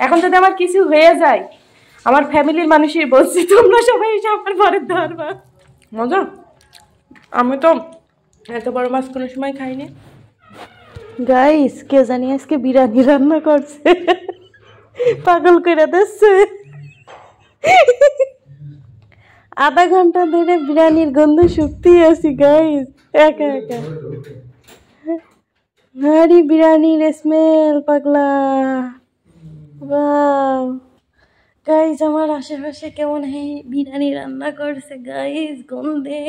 এখন যদি আমার কিছু হয়ে যায়, আমার ফ্যামিলির মানুষই বলছি, তোমরা সবাই এসে আমার ঘরের ধরবা। মজা। আমি তো এত বড় মাছ কোনো সময় খাইনি। গাইস, কে জানি আজকে বিরিয়ানি রান্না করছে, পাগল করে দিচ্ছে। আধা ঘন্টা ধরে বিরিয়ানির গন্ধ শুকতেই আছি গাইস, একা একা। হারি বিরিয়ানির স্মেল পাগলা। ওয়াও গাইস, আমার আশেপাশে কেমন বিরিয়ানি রান্না করছে গাইস, গন্ধে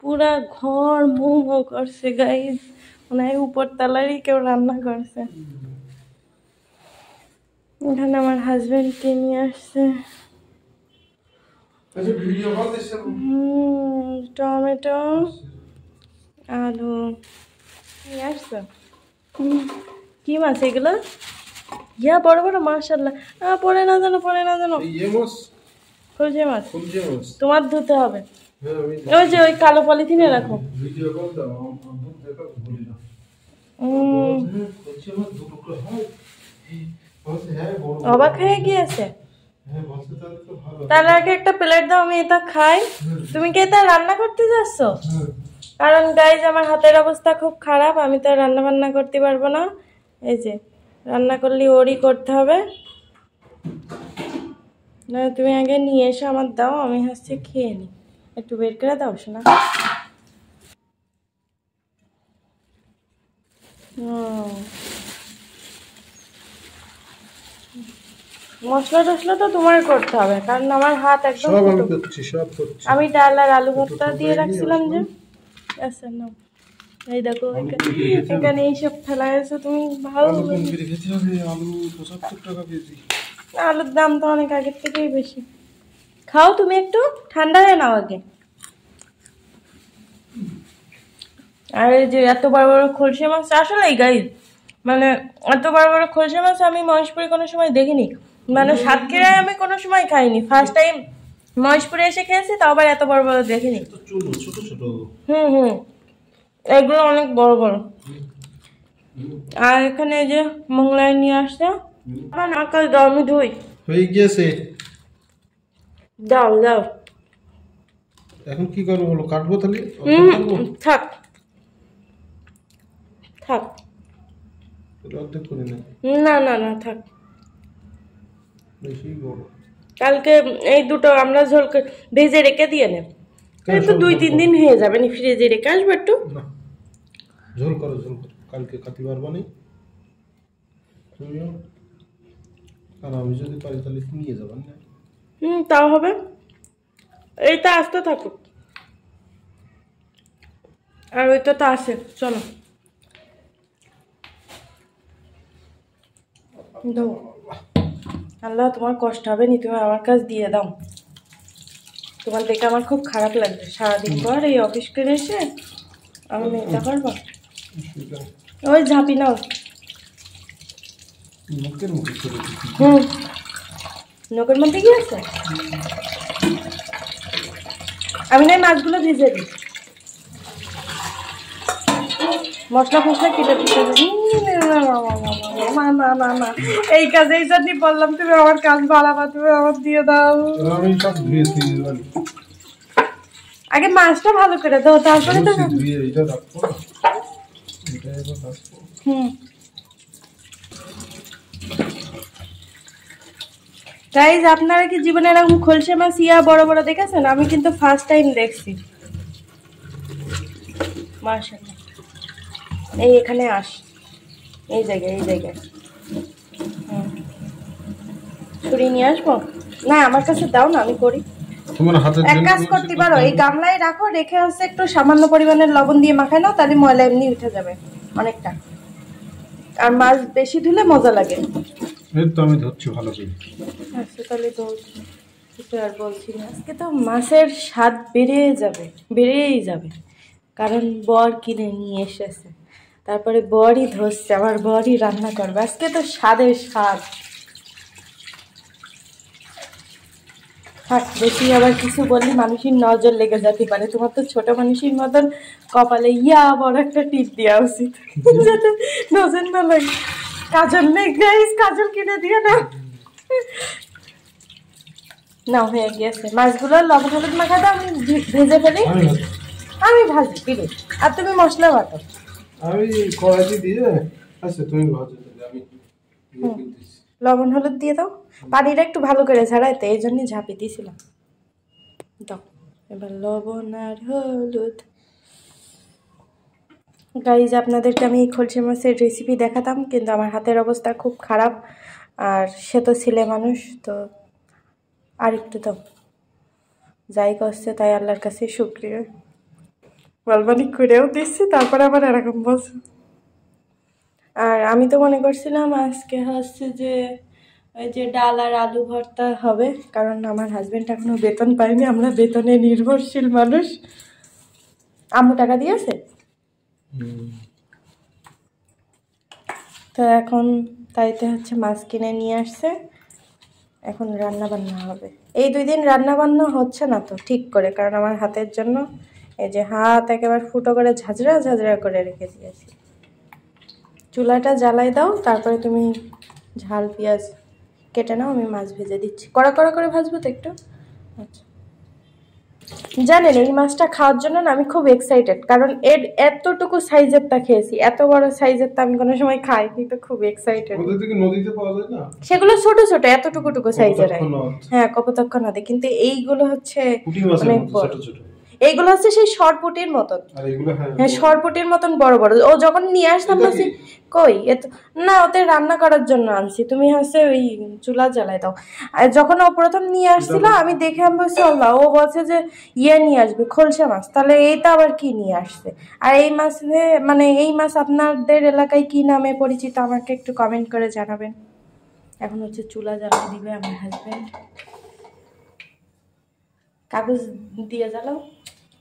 পুরা ঘর মোমো করছে গাইস। মনে হয় উপর তলারই কেউ রান্না করছে। এখানে আমার হাজবেন্ডকে নিয়ে আসছে। টমেটো, আলু নিয়ে আসছে। কি মাছ এগুলো? ইয়া বড় বড়, মাশাআল্লাহ। পড়ে না জানো, পড়ে না জানো। খুঁজে মাছ তোমার ধুতে হবে। ওই যে ওই কালো পলিথিনে রাখো। অবাক হয়ে গিয়েছে। তার আগে একটা প্লেট দাও, আমি এটা খাই। তুমি কি এটা রান্না করতে যাচ্ছ? কারণ গাইজ আমার হাতের অবস্থা খুব খারাপ, আমি তো রান্না বান্না করতে পারবো না। এই যে রান্না করলে ওরই করতে হবে। না তুমি আগে নিয়ে এসে আমার দাও, আমি হচ্ছে খেয়ে নিই। একটু বের করে দাও শোনা। মশলা টসলা তো তোমার করতে হবে, কারণ আমার হাত একদম। আমি ডাল আর আলু ভর্তা দিয়ে রাখছিলাম যে। আচ্ছা না, এই দেখো এখানে এইসব ফেলা আছে। তুমি ভালো, আলুর দাম তো অনেক আগের থেকেই বেশি। খাও তুমি, একটু ঠান্ডা হয়ে নাও আগে। আর এই যে এত বড় বড় খলসে মাছ, আসলেই গাইজ মানে এত বড় বড় খলসে মাছ আমি মহেশপুরে কোনো সময় দেখিনি। মানে সাতক্ষীরায় আমি কোনো সময় খাইনি, ফার্স্ট টাইম মহেশপুরে এসে খেয়েছি, তাও আবার এত বড় বড় দেখিনি। এগুলো অনেক বড় বড়। আর এখানে যে মোগলাই নিয়ে আসছে। আকাশ দাও, আমি ধুই। হয়ে গিয়েছে, দাও দাও। এখন কি করবো বলো? কাটবো তাহলে? থাক থাক, অর্ধেক করে না না না থাক। বেশি বড়। কালকে এই দুটো আমরা ঝোল ভেজে রেখে দিয়ে নেব। তো 2-3 দিন হয়ে যাবে, নি ফ্রিজে রেখে আসবো একটু। ঝোল করো, ঝোল করো, কালকে খাতে পারবো না। আর আমি যদি পারি তাহলে নিয়ে যাবেন না? তাও হবে। এইটা আসতে থাকুক, আর ওইটা তো আসে। চলো দাও। আল্লাহ, তোমার কষ্ট হবে নি, তুমি আমার কাছে দিয়ে দাও। তোমার দেখে আমার খুব খারাপ লাগবে, সারাদিন পর এই অফিস করে এসে আমি এটা করবো। ওই ঝাঁপি নাও। নখের মধ্যে কি আছে? আমি না মাছগুলো ভেজে দিই, মশলা ফসলা কেটে দিতে। এই কাজে এই জন্যই বললাম তুমি আমার কাজ বাড়াবা, তুমি আমার দিয়ে দাও। আগে মাছটা ভালো করে দাও, তারপরে তো। গাইজ, আপনারা কি জীবনে এরকম খলসে মাছ ইয়া বড় বড় দেখেছেন? আমি কিন্তু ফার্স্ট টাইম দেখছি। মাশাআল্লাহ। এই এখানে আস, এই জায়গায়, এই জায়গায়। ছুরি নিয়ে আসবো? না আমার কাছে দাও না, আমি করি। এক কাজ করতে পারো, এই গামলায় রাখো, রেখে হচ্ছে একটু সামান্য পরিমাণের লবণ দিয়ে মাখায় নাও, তাহলে ময়লা এমনি উঠে যাবে অনেকটা। আর মাছ বেশি ধুলে মজা লাগে। আমি ধরছি ভালো করে। আচ্ছা তাহলে ধরছি, কিছু আর বলছি না। আজকে তো মাছের স্বাদ বেড়েই যাবে, কারণ বর কিনে নিয়ে এসেছে, তারপরে বরই ধরছে, আমার বরই রান্না করবে। আজকে তো স্বাদের স্বাদ। থাক, বেশি আবার কিছু বললে মানুষের নজর লেগে যেতে পারে। তোমার তো ছোট মানুষের মতন কপালে ইয়া বড় একটা টিপ দেওয়া উচিত, যাতে নজর না লাগে। কাজল নেই গাইস, কাজল কিনে দিয়ে না। না হয়ে গেছে, মাছগুলো লবণ হলুদ মাখাতে আমি ভেজে ফেলি। আমি ভাজি প্লিজ, আর তুমি মশলা বাটো। আমি কড়াইতে দিয়ে, আচ্ছা তুমি ভাজো, আমি লবণ হলুদ দিয়ে দাও, পানিটা একটু ভালো করে ঝাড়াইতে, এই জন্যই ঝাঁপি দিয়েছিলাম। দাও এবার লবণ আর হলুদ। গাইজ আপনাদেরকে আমি খলসি মাছের রেসিপি দেখাতাম, কিন্তু আমার হাতের অবস্থা খুব খারাপ, আর সে তো ছেলে মানুষ, তো আর একটু দাও। যাই করছে তাই আল্লাহর কাছে শুকরিয়া, বলবানি করেও দিচ্ছি, তারপরে আবার এরকম বলছে। আর আমি তো মনে করছিলাম আজকে হচ্ছে যে ওই যে ডাল আর আলু ভর্তা হবে, কারণ আমার হাজবেন্ড এখনো বেতন পায়নি, আমরা বেতনে নির্ভরশীল মানুষ। আম্মু টাকা দিয়েছে তো এখন তাইতে হচ্ছে মাছ কিনে নিয়ে আসছে, এখন রান্না বান্না হবে। এই 2 দিন রান্না বান্না হচ্ছে না তো ঠিক করে, কারণ আমার হাতের জন্য এই যে হাত একেবারে ফুটো করে ঝাঁঝরা ঝাঁঝরা করে রেখে দিয়েছি। চুলাটা জ্বালাই দাও, তারপরে তুমি ঝাল পেঁয়াজ কেটে নাও, আমি মাছ ভেজে দিচ্ছি। কড়া কড়া করে ভাজবো তো একটু। আচ্ছা, জানেন এই মাছটা খাওয়ার জন্য না আমি খুব এক্সাইটেড, কারণ এর এতটুকু সাইজেরটা খেয়েছি, এত বড় সাইজেরটা আমি কোনো সময় খাইনি, তো খুব এক্সাইটেড। নদীতে পাওয়া যায় না, সেগুলো ছোট ছোট এতটুকু সাইজের, হ্যাঁ কপোতাক্ষ নদী, কিন্তু এইগুলো হচ্ছে অনেক বড়। এইগুলো হচ্ছে সেই সরপুটির মতন, হ্যাঁ সরপুটির মতন বড় বড়। ও যখন নিয়ে আসতাম বলছি কই এত না, ওতে রান্না করার জন্য আনছি, তুমি হচ্ছে ওই চুলা জ্বালাই দাও। আর যখন ও প্রথম নিয়ে আসছিল আমি দেখে আমি বলছি আল্লাহ, ও বলছে যে ইয়ে নিয়ে আসবে খলসা মাছ, তাহলে এইটা আবার কি নিয়ে আসছে। আর এই মাছ মানে এই মাছ আপনাদের এলাকায় কি নামে পরিচিত আমাকে একটু কমেন্ট করে জানাবেন। এখন হচ্ছে চুলা জ্বালাই দিবে আমার হাজবেন্ড। কাগজ দিয়ে জ্বালাও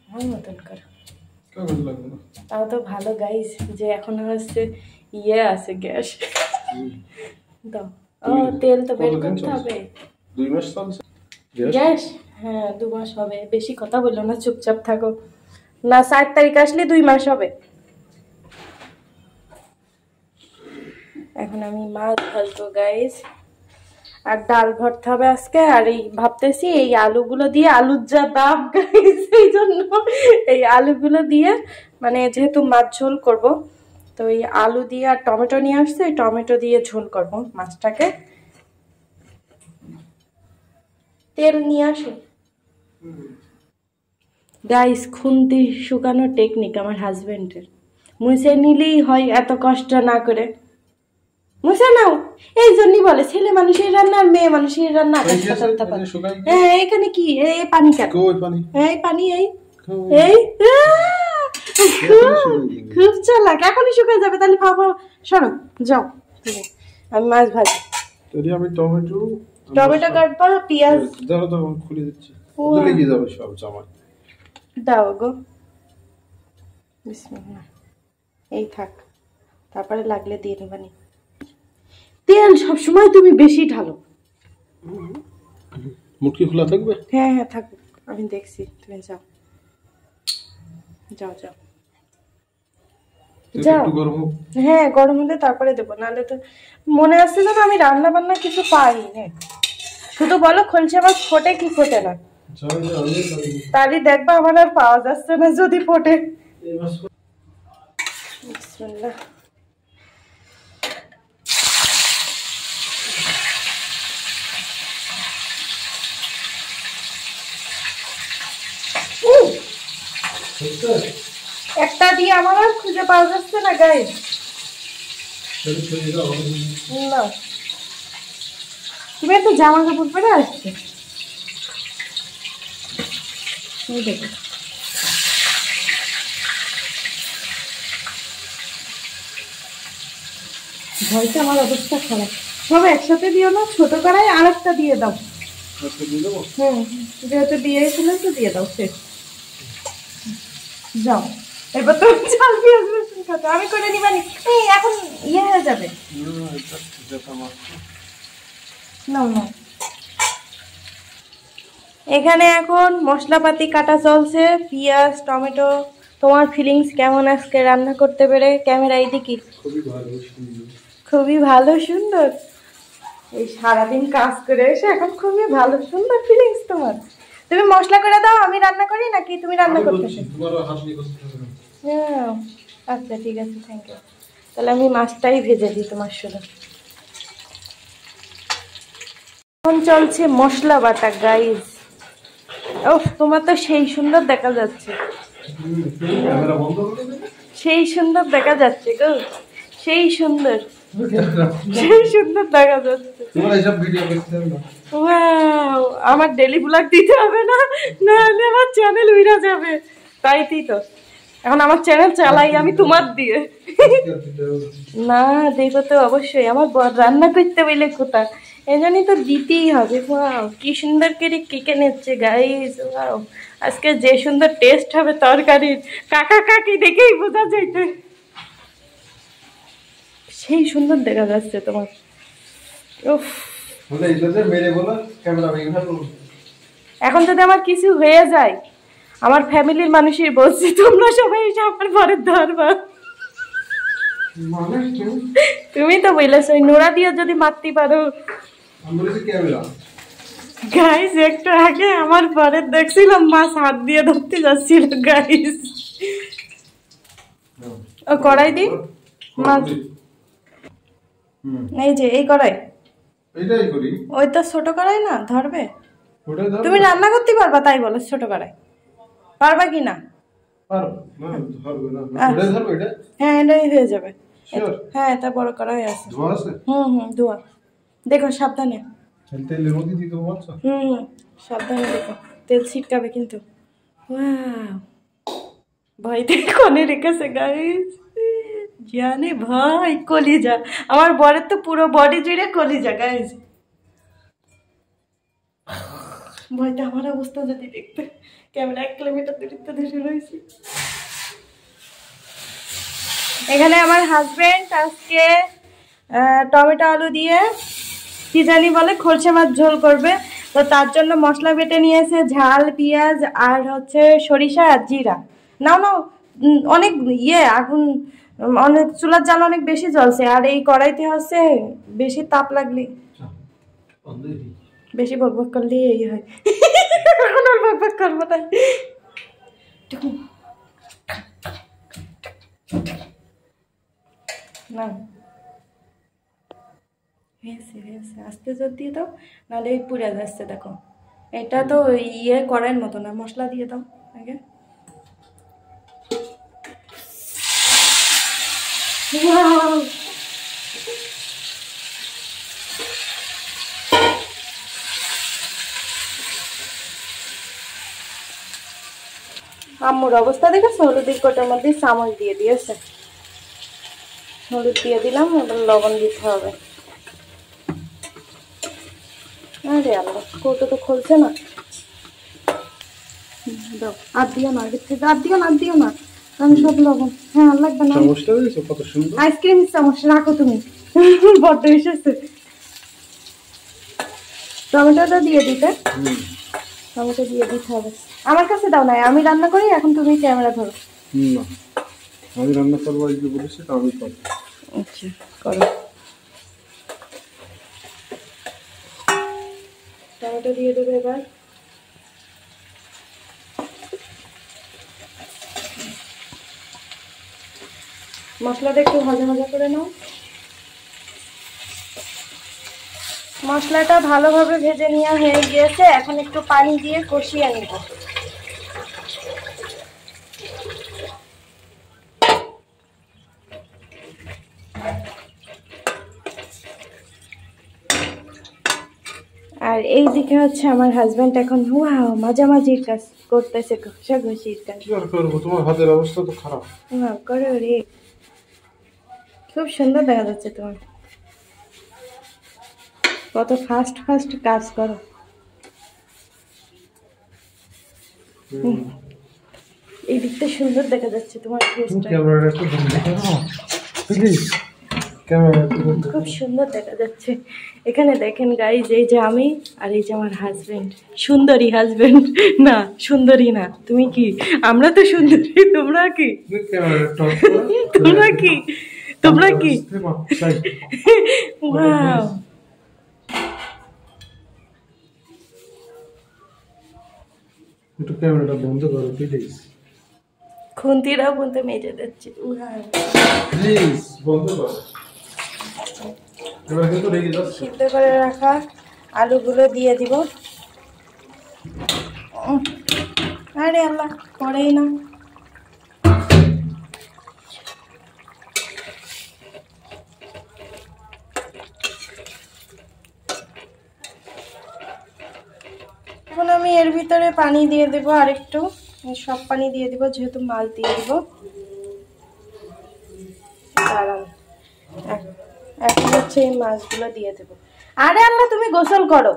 আমার মতন করে, তাও তো ভালো গাইস যে এখন হচ্ছে ইয়ে আছে গ্যাস। দাও, ও তেল তো বের করতে হবে। 2 মাস চলছে গ্যাস, হ্যাঁ 2 মাস হবে। বেশি কথা বললো না, চুপচাপ থাকো। না 7 তারিখ আসলে 2 মাস হবে। এখন আমি মাছ ভাজবো গাইস, আর ডাল ভর্তা হবে আজকে। আর এই ভাবতেছি এই আলুগুলো দিয়ে, আলুর যা দাম গাইস, এই জন্য এই আলুগুলো দিয়ে মানে যেহেতু মাছ ঝোল করব, তো এই আলু দিয়ে আর টমেটো নিয়ে আসছে, টমেটো দিয়ে ঝোল করব মাছটাকে। তেল নিয়ে আসো গাইস, খুন্তি শুকানো টেকনিক আমার হাজবেন্ডের, মুছে নিলেই হয়, এত কষ্ট না করে মুছে নাও। এই জন্যই বলে ছেলে মানুষের রান্না আর মেয়ে মানুষের রান্না আকাশটা চলতে পারে। হ্যাঁ এখানে কি এই পানি কেন, এই পানি এই এই খুব চালাক, এখনই শুকিয়ে যাবে। তাহলে খাওয়া সরো যাও, আমি মাছ ভাজি। আমি টমেটো কাটবো, পেঁয়াজ দাও দাও খুলে দিচ্ছি, লেগে যাবে সব জামা। দাও গো, বিসমিল্লাহ। এই থাক, তারপরে লাগলে দিয়ে নেবানি। তেল সবসময় তুমি বেশি ঢালো। মুটকি খোলা থাকবে? হ্যাঁ হ্যাঁ থাকবে, আমি দেখছি। তুমি যাও যাও যাও যাও। হ্যাঁ গরম হলে তারপরে দেবো, নাহলে তো মনে আসছিল না আমি রান্না বান্না কিছু পাই না। শুধু বলো খলসা মাছ ফোটে কি ফোটে না, তাহলে দেখবা আমার আর পাওয়া যাচ্ছে না যদি ফোটে। বিসমিল্লাহ। একটা দিয়ে আমার আর খুঁজে পাওয়া যাচ্ছে না গাইস। না তুমি একটা জামা কাপড় পরে আসছে, দেখো ভয়তে আমার অবস্থা খারাপ। সব একসাথে দিও না, ছোট কড়াই আর একটা দিয়ে দাও। হ্যাঁ যেহেতু দিয়েছিল তো দিয়ে দাও, শেষ। যাও এবার তো চাল পেঁয়াজ রসুন খাতে আমি করে নিবানি, এখন ইয়ে হয়ে যাবে। নাও নাও। এখানে এখন মশলাপাতি কাটা চলছে, পেঁয়াজ টমেটো। তোমার ফিলিংস কেমন আজকে রান্না করতে পেরে? ক্যামেরা এইদিকে খুবই ভালো সুন্দর। এই সারাদিন কাজ করে এসে এখন খুবই ভালো সুন্দর ফিলিংস তোমার। তুমি মশলা করে দাও, আমি রান্না করি নাকি তুমি রান্না করতে? হ্যাঁ আচ্ছা ঠিক আছে, থ্যাংক ইউ। তাহলে আমি মাছটাই ভেজে দিই তোমার শুধু। এখন চলছে মশলা বাটা গাইস। ও তোমার তো সেই সুন্দর দেখা যাচ্ছে, সেই সুন্দর দেখা যাচ্ছে গো, সেই সুন্দর, সেই সুন্দর দেখা যাচ্ছে। ওয়াও, আমার ডেলি ব্লগ দিতে হবে না, নাহলে আমার চ্যানেল উইরা যাবে। তাই তো এখন আমার চ্যানেল চালাই আমি তোমার দিয়ে। না দেখো তো অবশ্যই, আমার রান্না করতে বলে কোথা, এই জন্যই তো দিতেই হবে। ওয়াও কি সুন্দর করে কেকে নিচ্ছে গাইস। ওয়াও আজকে যে সুন্দর টেস্ট হবে তরকারির, কাকা কাকি দেখেই বোঝা যাইতে। সেই সুন্দর দেখা যাচ্ছে তোমার। উফ এখন যদি আমার কিছু হয়ে যায়, আমার ফ্যামিলির মানুষই বলছি তোমরা সবাই আমার পরের ধরবা। তুমি তো বলেছো নোরা দিয়ে যদি মারতে পারো। গাইস একটু আগে আমার পরের দেখছিলাম মাছ হাত দিয়ে ধরতে যাচ্ছিল গাইস। ও কড়াই দি মাছ, এই যে এই কড়াই, ওই তো ছোট কড়াই না ধরবে। তুমি রান্না করতে পারবা তাই বলো, ছোট কড়াই পারবা কি না? হ্যাঁ এটাই হয়ে যাবে। হ্যাঁ এটা বড় কড়াই আছে। ধোয়া দেখো সাবধানে। সাবধানে দেখো, তেল ছিটকাবে কিন্তু। ভয় দেখে কোনে রেখেছে গাইস, জানে ভাই কলিজা। আমার বরের তো পুরো বডি জুড়ে কলিজা গাইস। ভয়টা আমার অবস্থা যদি দেখতে, ক্যামেরা 1 কিলোমিটার দূরত্বে ধরে রয়েছে। এখানে আমার হাজবেন্ড আজকে টমেটো আলু দিয়ে কি জানি বলে খরচে মাছ ঝোল করবে, তো তার জন্য মশলা বেটে নিয়েছে, ঝাল পেঁয়াজ আর হচ্ছে সরিষা আর জিরা। নাও নাও, অনেক আগুন, অনেক চুলার জাল অনেক বেশি জ্বলছে, আর এই কড়াইতে হচ্ছে বেশি তাপ লাগলে, বেশি বকবক করলে এই হয়। এখন আর বকবক করবো না। না আস্তে জোর দিয়ে দাও, নাহলে এই পুড়ে যাচ্ছে। দেখো এটা তো কড়াইয়ের মতো না, মশলা দিয়ে দাও আগে। আম্মুর অবস্থা দেখেছো, হলুদের কোটার মধ্যে চামচ দিয়ে দিয়েছে। হলুদ দিয়ে দিলাম, এবার লবণ দিতে হবে। আরে আল্লাহ, কৌটো তো খুলছে না। দাও, আর দিও না, আগের থেকে আর দিও না, আর দিও না, আমি সব লবণ। হ্যাঁ লাগবে না, আইসক্রিম চামচ রাখো তুমি, বড্ড এসেছে। টমেটোটা দিয়ে দিতে, টমেটো দিয়ে দিতে হবে। আমার কাছে দাও না, আমি রান্না করি, এখন তুমি ক্যামেরা ধরো। না আমি রান্না করবো, এই যে বলেছি তো আমি করব। আচ্ছা করো। টমেটো দিয়ে দেবে এবার। মশলাটা একটু ভাজা ভাজা করে নাও। মশলাটা ভালোভাবে ভেজে নেওয়া হয়ে গিয়েছে, এখন একটু পানি দিয়ে কষিয়ে নিব। আর এই দিকে হচ্ছে আমার হাজবেন্ড এখন মাঝামাঝির কাজ করতেছে, ঘষাঘষির কাজ। কি আর করব, তোমার হাতের অবস্থা তো খারাপ। করো রে, খুব সুন্দর দেখা যাচ্ছে তোমার, কত ফাস্ট ফাস্ট কাজ করো। এই দিকটা সুন্দর দেখা যাচ্ছে তোমার ফেসটা, খুব সুন্দর দেখা যাচ্ছে। এখানে দেখেন গাইজ, এই যে আমি আর এই যে আমার হাজবেন্ড, সুন্দরী হাজবেন্ড না, সুন্দরী না। তুমি কি? আমরা তো সুন্দরী, তোমরা কি? তোমরা কি? তোমরা কি ওয়াও একটু ক্যামেরাটা বন্ধ করো প্লিজ। খুন্তিরা বলতে মেজে দিচ্ছে ওয়াও প্লিজ বন্ধ করো। এবার কিন্তু রেগে যাচ্ছে। সিদ্ধ করে রাখা আলুগুলো দিয়ে দিব। আরে আল্লাহ পড়েই না। এখন আমি এর ভিতরে পানি দিয়ে দেব আরেকটু, সব পানি দিয়ে দিব যেহেতু মাছ দিয়ে দিব। দাঁড়ান এখন হচ্ছে এই মাছগুলো দিয়ে দেব। আরে আল্লাহ তুমি গোসল করো।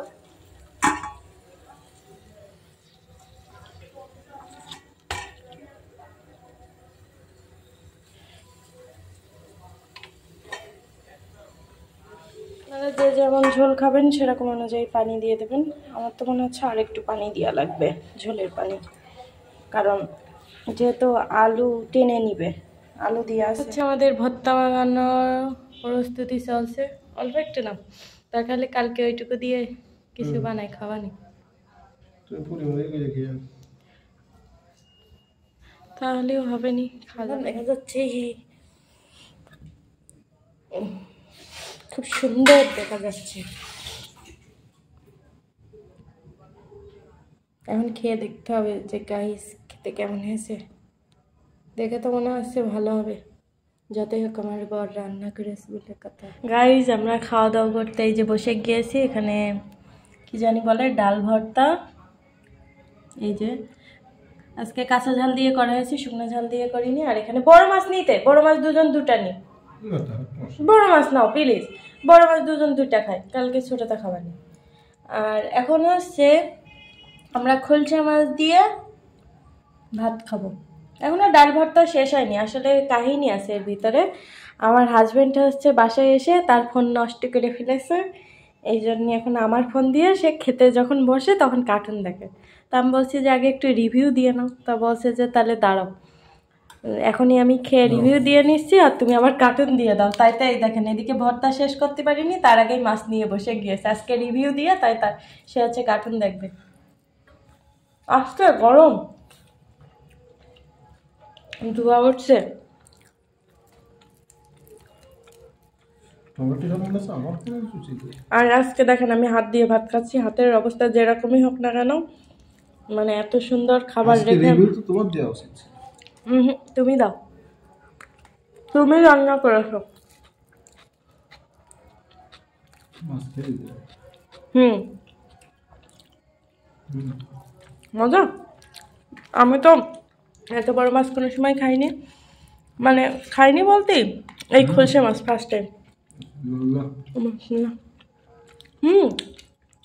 যে যেমন ঝোল খাবেন সেরকম অনুযায়ী পানি দিয়ে দেবেন। আমার তো মনে হচ্ছে আর একটু পানি দেওয়া লাগবে, ঝোলের পানি, কারণ যেহেতু আলু টেনে নিবে। আলু দিয়ে আসছে আমাদের ভর্তা বানানোর প্রস্তুতি চলছে। অল্প একটু না, তার খালি কালকে ওইটুকু দিয়ে কিছু বানাই খাওয়ানি, তাহলেও হবে নি। খাওয়া দেখা যাচ্ছে খুব সুন্দর দেখা যাচ্ছে। এখন খেয়ে দেখতে হবে যে গাইস খেতে কেমন হয়েছে। দেখে তো মনে হচ্ছে ভালো হবে, যতই হোক আমার বর রান্না করেছে বলে কথা। গাইস আমরা খাওয়া দাওয়া করতে এই যে বসে গিয়েছি। এখানে কি জানি বলে ডাল ভর্তা, এই যে আজকে কাঁচা ঝাল দিয়ে করা হয়েছে, শুকনো ঝাল দিয়ে করিনি। আর এখানে বড় মাছ নিতে, বড় মাছ দুজন দুটা নি, বড় মাছ নাও প্লিজ। বড় মাছ দুজন দুটা খাই, কালকে ছোটটা খাবানি। আর এখন হচ্ছে আমরা খোলসা মাছ দিয়ে ভাত খাবো। এখনো ডাল ভর্তা শেষ হয়নি, আসলে কাহিনী আছে এর ভিতরে। আমার হাজবেন্ড হচ্ছে বাসায় এসে তার ফোন নষ্ট করে ফেলেছে, এই জন্য এখন আমার ফোন দিয়ে সে খেতে যখন বসে তখন কার্টুন দেখে। তা আমি বলছি যে আগে একটু রিভিউ দিয়ে নাও, তা বলছে যে তাহলে দাঁড়াও এখনই আমি খেয়ে রিভিউ দিয়ে নিচ্ছি আর তুমি আমার কার্টুন দিয়ে দাও। তাই দেখেন এদিকে ভর্তা শেষ করতে পারিনি, তার আগেই মাছ নিয়ে বসে গিয়েছে আজকে রিভিউ দিয়ে। তাই সে হচ্ছে কার্টুন দেখবে। আজকে গরম ধোয়া উঠছে। আর আজকে দেখেন আমি হাত দিয়ে ভাত খাচ্ছি, হাতের অবস্থা যেরকমই হোক না কেন, মানে এত সুন্দর খাবার রেখে। তুমি দাও, তুমি রান্না করেছো। মজা। আমি তো এত বড় মাছ কোনো সময় খাইনি, মানে খাইনি বলতে এই খোলসা মাছ ফার্স্ট টাইম।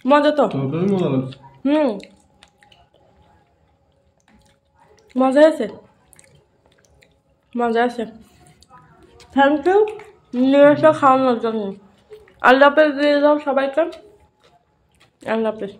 মজা তো, মজা আছে, মজা আছে। থ্যাংক ইউ নিয়ে এসে খাওয়ানোর জন্য। আল্লাহ হাফেজ দিয়ে দাও সবাইকে। আল্লাহ হাফেজ।